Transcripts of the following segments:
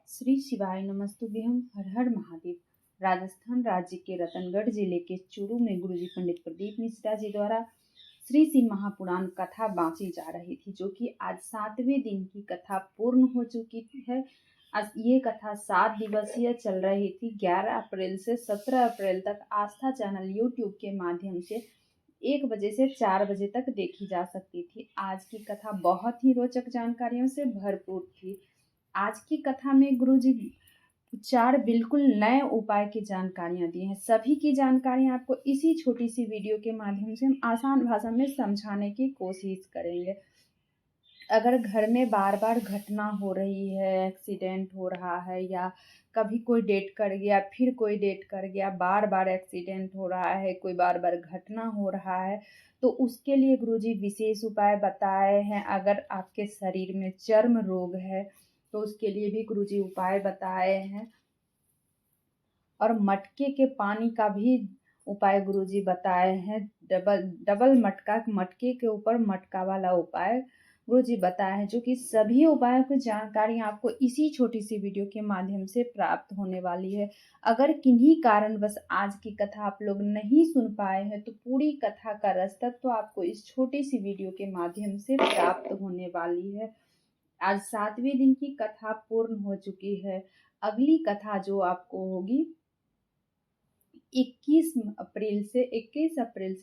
श्री शिवाय नमस्तुभ्यम। हर हर महादेव। राजस्थान राज्य के रतनगढ़ जिले के चूरू में गुरुजी पंडित प्रदीप मिश्रा जी द्वारा श्री शिव महापुराण कथा बांची जा रही थी, जो कि आज 7वें दिन की कथा पूर्ण हो चुकी है। आज ये कथा 7 दिवसीय चल रही थी। 11 अप्रैल से 17 अप्रैल तक आस्था चैनल यूट्यूब के माध्यम से 1 बजे से 4 बजे तक देखी जा सकती थी। आज की कथा बहुत ही रोचक जानकारियों से भरपूर थी। आज की कथा में गुरुजी 4 बिल्कुल नए उपाय की जानकारियां दी हैं। सभी की जानकारियां आपको इसी छोटी सी वीडियो के माध्यम से हम आसान भाषा में समझाने की कोशिश करेंगे। अगर घर में बार बार घटना हो रही है, एक्सीडेंट हो रहा है, या कभी कोई डेट कर गया फिर कोई डेट कर गया, बार बार एक्सीडेंट हो रहा है, कोई बार बार घटना हो रहा है, तो उसके लिए गुरुजी विशेष उपाय बताए हैं। अगर आपके शरीर में चर्म रोग है तो उसके लिए भी गुरुजी उपाय बताए हैं। और मटके के पानी का भी उपाय गुरुजी बताए हैं। डबल मटका, मटके के ऊपर मटका वाला उपाय गुरुजी बताए हैं, जो कि सभी उपायों की जानकारी आपको इसी छोटी सी वीडियो के माध्यम से प्राप्त होने वाली है। अगर किन्हीं कारणवश आज की कथा आप लोग नहीं सुन पाए हैं तो पूरी कथा का रस तत्व आपको इस छोटी सी वीडियो के माध्यम से प्राप्त होने वाली है। आज 7वें दिन की कथा पूर्ण हो चुकी है। अगली कथा जो आपको होगी 21 अप्रैल से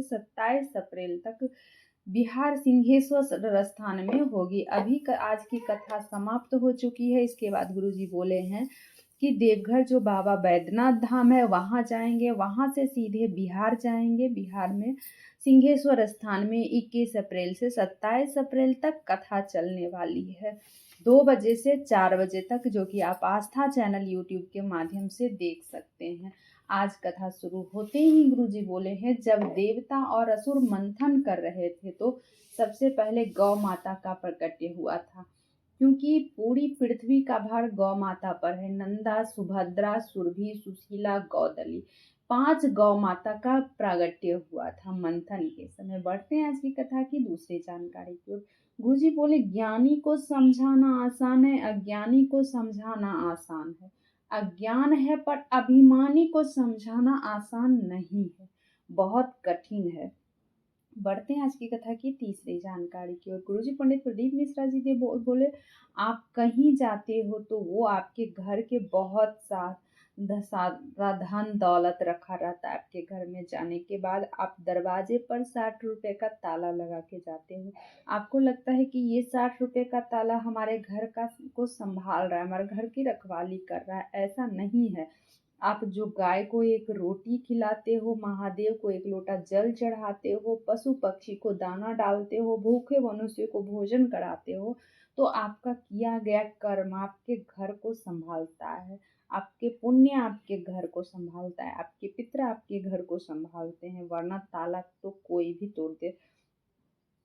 27 अप्रैल तक बिहार सिंहेश्वर स्थान में होगी। आज की कथा समाप्त हो चुकी है। इसके बाद गुरुजी बोले हैं कि देवघर जो बाबा बैद्यनाथ धाम है वहां जाएंगे, वहां से सीधे बिहार जाएंगे। बिहार में सिंहेश्वर स्थान में 21 अप्रैल से 27 अप्रैल तक कथा चलने वाली है, 2 बजे से 4 बजे तक, जो कि आप आस्था चैनल यूट्यूब के माध्यम से देख सकते हैं। आज कथा शुरू होते ही गुरुजी बोले हैं, जब देवता और असुर मंथन कर रहे थे तो सबसे पहले गौ माता का प्रकट्य हुआ था, क्योंकि पूरी पृथ्वी का भार गौ माता पर है। नंदा, सुभद्रा, सुरभि, सुशीला, गौदली 5 गौ माता का प्रागट्य हुआ था मंथन के समय। बढ़ते हैं आज की कथा की दूसरी जानकारी की ओर। गुरुजी बोले, ज्ञानी को समझाना आसान है, अज्ञानी को समझाना आसान है। अज्ञान है पर अभिमानी को समझाना आसान नहीं है, बहुत कठिन है। बढ़ते हैं आज की कथा की तीसरी जानकारी की ओर। गुरुजी पंडित प्रदीप मिश्रा जी बोले, आप कहीं जाते हो तो वो आपके घर के बहुत सारा धन दौलत रखा रहता है। आपके घर में जाने के बाद आप दरवाजे पर 60 रुपए का ताला लगा के जाते हो। आपको लगता है कि ये 60 रुपए का ताला हमारे घर को संभाल रहा है, हमारे घर की रखवाली कर रहा है। ऐसा नहीं है। आप जो गाय को एक रोटी खिलाते हो, महादेव को एक लोटा जल चढ़ाते हो, पशु पक्षी को दाना डालते हो, भूखे मनुष्य को भोजन कराते हो, तो आपका किया गया कर्म आपके घर को संभालता है। आपके पुण्य आपके घर को संभालता है, आपके पितर आपके घर को संभालते हैं, वरना ताला तो कोई भी तोड़ दे।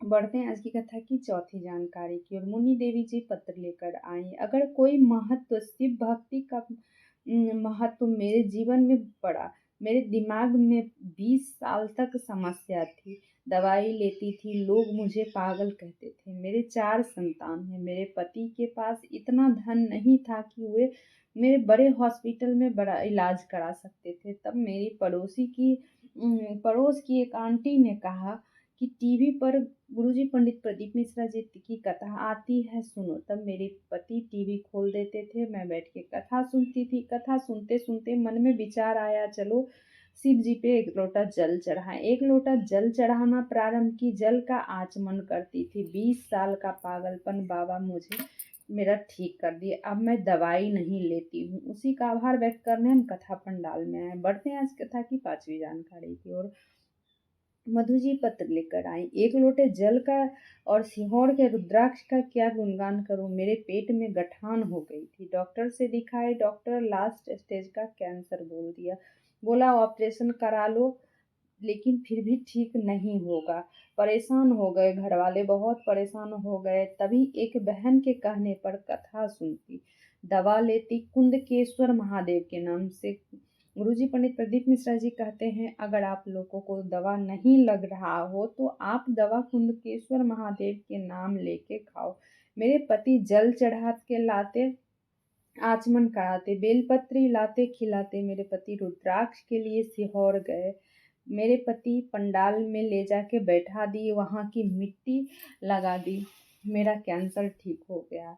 बढ़ते हैं आज की कथा की चौथी जानकारी की ओर। मुनि देवी जी पत्र लेकर आई। अगर कोई महत्व शिव भक्ति का महत्व मेरे जीवन में पड़ा। मेरे दिमाग में 20 साल तक समस्या थी, दवाई लेती थी, लोग मुझे पागल कहते थे। मेरे 4 संतान हैं। मेरे पति के पास इतना धन नहीं था कि वे मेरे बड़े हॉस्पिटल में बड़ा इलाज करा सकते थे। तब मेरी पड़ोस की एक आंटी ने कहा कि टीवी पर गुरुजी पंडित प्रदीप मिश्रा जी की कथा आती है, सुनो। तब मेरे पति टीवी खोल देते थे, मैं बैठ के कथा सुनती थी। कथा सुनते सुनते मन में विचार आया, चलो शिव जी पे 1 लोटा जल चढ़ाएं। 1 लोटा जल चढ़ाना प्रारंभ की। जल का आचमन करती थी। 20 साल का पागलपन बाबा मुझे मेरा ठीक कर दिए। अब मैं दवाई नहीं लेती हूँ। उसी का आभार व्यक्त करने हम कथा पंडाल में आए। बढ़ते हैं आज कथा की 5वीं जानकारी की ओर। मधु जी पत्र लेकर आई। 1 लोटे जल का और सिंहौर के रुद्राक्ष का क्या गुणगान करूं। मेरे पेट में गठान हो गई थी। डॉक्टर से दिखाए। डॉक्टर लास्ट स्टेज का कैंसर बोल दिया। बोला ऑपरेशन करा लो, लेकिन फिर भी ठीक नहीं होगा। परेशान हो गए, घर वाले बहुत परेशान हो गए। तभी एक बहन के कहने पर कथा सुनती, दवा लेती कुंदकेश्वर महादेव के नाम से। गुरुजी पंडित प्रदीप मिश्रा जी कहते हैं, अगर आप लोगों को दवा नहीं लग रहा हो तो आप दवा कुंदकेश्वर महादेव के नाम लेके खाओ। मेरे पति जल चढ़ा के लाते आचमन कराते, बेलपत्री लाते खिलाते, मेरे पति रुद्राक्ष के लिए सीहोर गए। मेरे पति पंडाल में ले जाके बैठा दिए, वहाँ की मिट्टी लगा दी, मेरा कैंसर ठीक हो गया।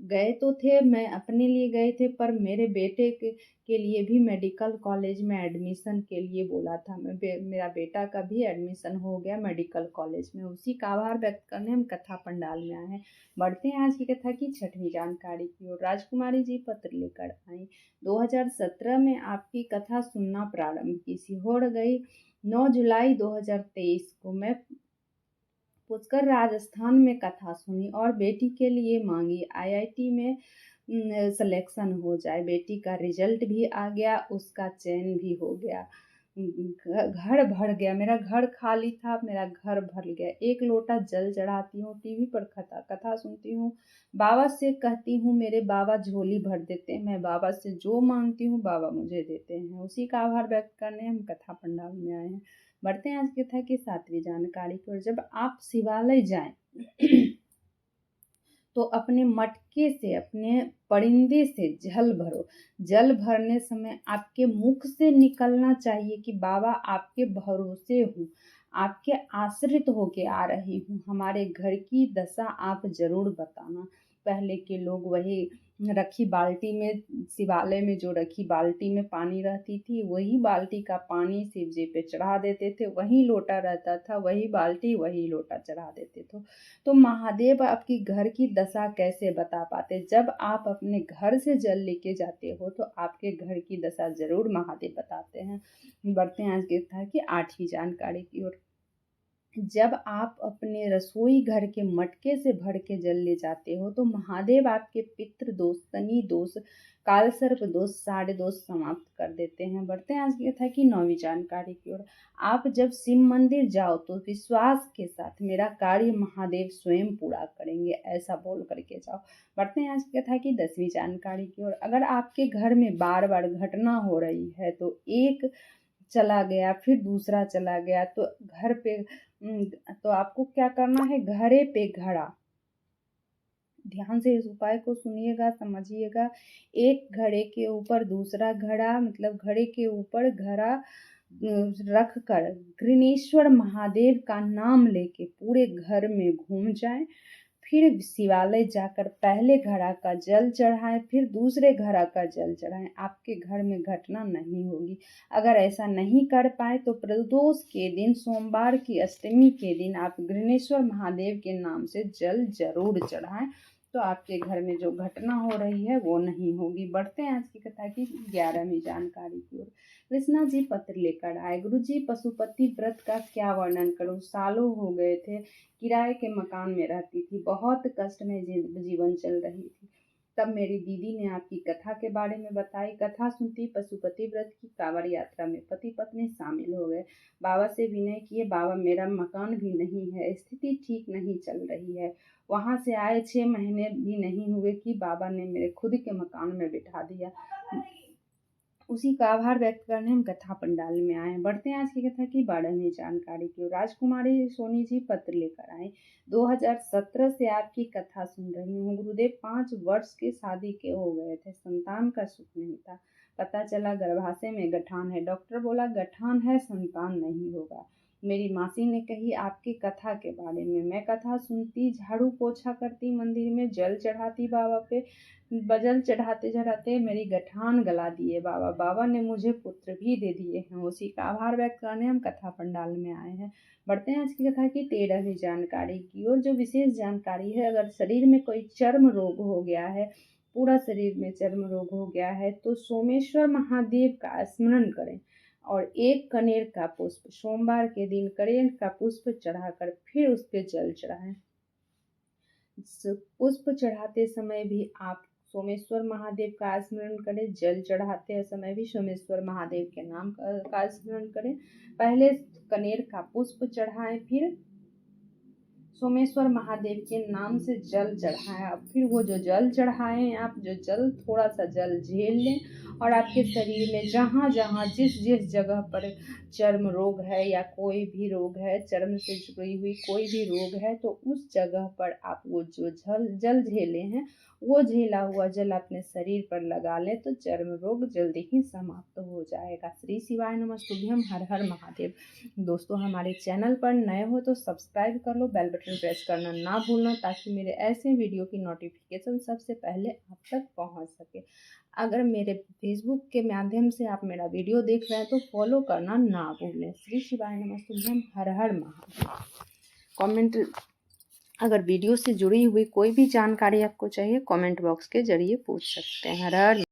गए तो थे, मैं अपने लिए गए थे, पर मेरे बेटे के लिए भी मेडिकल कॉलेज में एडमिशन के लिए बोला था। मेरा बेटा का भी एडमिशन हो गया मेडिकल कॉलेज में। उसी का आभार व्यक्त करने हम कथा पंडाल में आए हैं। बढ़ते हैं आज की कथा की छठवीं जानकारी की ओर। राजकुमारी जी पत्र लेकर आई। 2017 में आपकी कथा सुनना प्रारंभ की। सीहोर गई। 9 जुलाई 2023 को मैं पुष्कर राजस्थान में कथा सुनी और बेटी के लिए मांगी आईआईटी में सिलेक्शन हो जाए। बेटी का रिजल्ट भी आ गया, उसका चयन भी हो गया। घर भर गया, मेरा घर खाली था, मेरा घर भर गया। एक लोटा जल चढ़ाती हूँ, टीवी पर कथा सुनती हूँ, बाबा से कहती हूँ, मेरे बाबा झोली भर देते हैं। मैं बाबा से जो मांगती हूँ बाबा मुझे देते हैं। उसी का आभार व्यक्त करने हम कथा पंडाल में आए हैं। बढ़ते हैं आज की कथा की 7वीं जानकारी की ओर। जब आप शिवालय जाएं तो अपने मटके से, अपने परिंदे से जल भरो। जल भरने समय आपके मुख से निकलना चाहिए कि बाबा आपके भरोसे हूँ, आपके आश्रित होके आ रही हूँ, हमारे घर की दशा आप जरूर बताना। पहले के लोग वही रखी बाल्टी में, शिवालय में जो रखी बाल्टी में पानी रहती थी, वही बाल्टी का पानी शिव जी पे चढ़ा देते थे। वही लोटा रहता था, वही बाल्टी वही लोटा चढ़ा देते थे। तो महादेव आपकी घर की दशा कैसे बता पाते? जब आप अपने घर से जल लेके जाते हो तो आपके घर की दशा जरूर महादेव बताते हैं। बढ़ते हैं आज की कथा की 8वीं जानकारी की ओर। जब आप अपने रसोई घर के मटके से भर के जल ले जाते हो तो महादेव आपके पितृ दोष, शनि दोष, काल सर्प दोष, साढ़े दोष समाप्त कर देते हैं। बढ़ते हैं आज की कथा की 9वीं जानकारी की ओर। आप जब शिव मंदिर जाओ तो विश्वास के साथ मेरा कार्य महादेव स्वयं पूरा करेंगे, ऐसा बोल करके जाओ। बढ़ते हैं आज की कथा की 10वीं जानकारी की ओर। अगर आपके घर में बार बार घटना हो रही है तो एक चला गया फिर दूसरा चला गया तो घर पे तो आपको क्या करना है? घड़े पे घड़ा। ध्यान से इस उपाय को सुनिएगा, समझिएगा। एक घड़े के ऊपर दूसरा घड़ा, मतलब घड़े के ऊपर घड़ा रख कर घृणेश्वर महादेव का नाम लेके पूरे घर में घूम जाएं। फिर शिवालय जाकर पहले घड़ा का जल चढ़ाएं, फिर दूसरे घड़ा का जल चढ़ाएं। आपके घर में घटना नहीं होगी। अगर ऐसा नहीं कर पाए तो प्रदोष के दिन, सोमवार की अष्टमी के दिन आप घृणेश्वर महादेव के नाम से जल जरूर चढ़ाएं, तो आपके घर में जो घटना हो रही है वो नहीं होगी। बढ़ते हैं आज की कथा की 11वीं जानकारी की ओर। कृष्णा जी पत्र लेकर आए। गुरु जी, पशुपति व्रत का क्या वर्णन करूं? सालों हो गए थे, किराए के मकान में रहती थी, बहुत कष्ट में जीवन चल रही थी। तब मेरी दीदी ने आपकी कथा के बारे में बताई। कथा सुनती पशुपति व्रत की कांवड़ यात्रा में पति पत्नी शामिल हो गए। बाबा से विनय किए, बाबा मेरा मकान भी नहीं है, स्थिति ठीक नहीं चल रही है। वहां से आए 6 महीने भी नहीं हुए कि बाबा ने मेरे खुद के मकान में बिठा दिया। उसी का आभार व्यक्त करने हम कथा पंडाल में आए हैं। बढ़ते हैं आज की कथा की 12वीं जानकारी की। राजकुमारी सोनी जी पत्र लेकर आए। 2017 से आपकी कथा सुन रही हूँ। गुरुदेव 5 वर्ष के शादी के हो गए थे, संतान का सुख नहीं था। पता चला गर्भाशय में गठान है। डॉक्टर बोला गठान है, संतान नहीं होगा। मेरी मासी ने कही आपकी कथा के बारे में। मैं कथा सुनती, झाड़ू पोछा करती, मंदिर में जल चढ़ाती, बाबा पे बजल चढ़ाते चढ़ाते मेरी गठान गला दिए बाबा। बाबा ने मुझे पुत्र भी दे दिए हैं। उसी का आभार व्यक्त करने हम कथा पंडाल में आए हैं। बढ़ते हैं आज की कथा की 13वीं जानकारी की ओर। जो विशेष जानकारी है, अगर शरीर में कोई चर्म रोग हो गया है, पूरा शरीर में चर्म रोग हो गया है, तो सोमेश्वर महादेव का स्मरण करें और एक कनेर का पुष्प सोमवार के दिन कनेर का पुष्प चढ़ाकर फिर उस पर जल चढ़ाएं। पुष्प चढ़ाते समय भी आप सोमेश्वर महादेव का स्मरण करें। जल चढ़ाते समय भी सोमेश्वर महादेव के नाम का स्मरण करें। पहले कनेर का पुष्प चढ़ाएं, फिर सोमेश्वर महादेव के नाम से जल चढ़ाएं। अब फिर वो जो जल चढ़ाएं आप, जो जल थोड़ा सा जल झेल लें और आपके शरीर में जहाँ जहाँ जिस जिस जगह पर चर्म रोग है या कोई भी रोग है, चर्म से जुड़ी हुई कोई भी रोग है, तो उस जगह पर आप वो जो जल झेले हैं वो झेला हुआ जल अपने शरीर पर लगा लें तो चर्म रोग जल्दी ही समाप्त हो जाएगा। श्री शिवाय नमस्तुभ्यम। हर हर महादेव। दोस्तों हमारे चैनल पर नए हो तो सब्सक्राइब कर लो, बेल बटन प्रेस करना ना भूलना ताकि मेरे ऐसे वीडियो की नोटिफिकेशन सबसे पहले आप तक पहुंच सके। अगर मेरे फेसबुक के माध्यम से आप मेरा वीडियो देख रहे हैं तो फॉलो करना ना भूलें। श्री शिवाय नमस्तुभ्यम। हर हर महादेव। कमेंट, अगर वीडियो से जुड़ी हुई कोई भी जानकारी आपको चाहिए कमेंट बॉक्स के जरिए पूछ सकते हैं। हर हर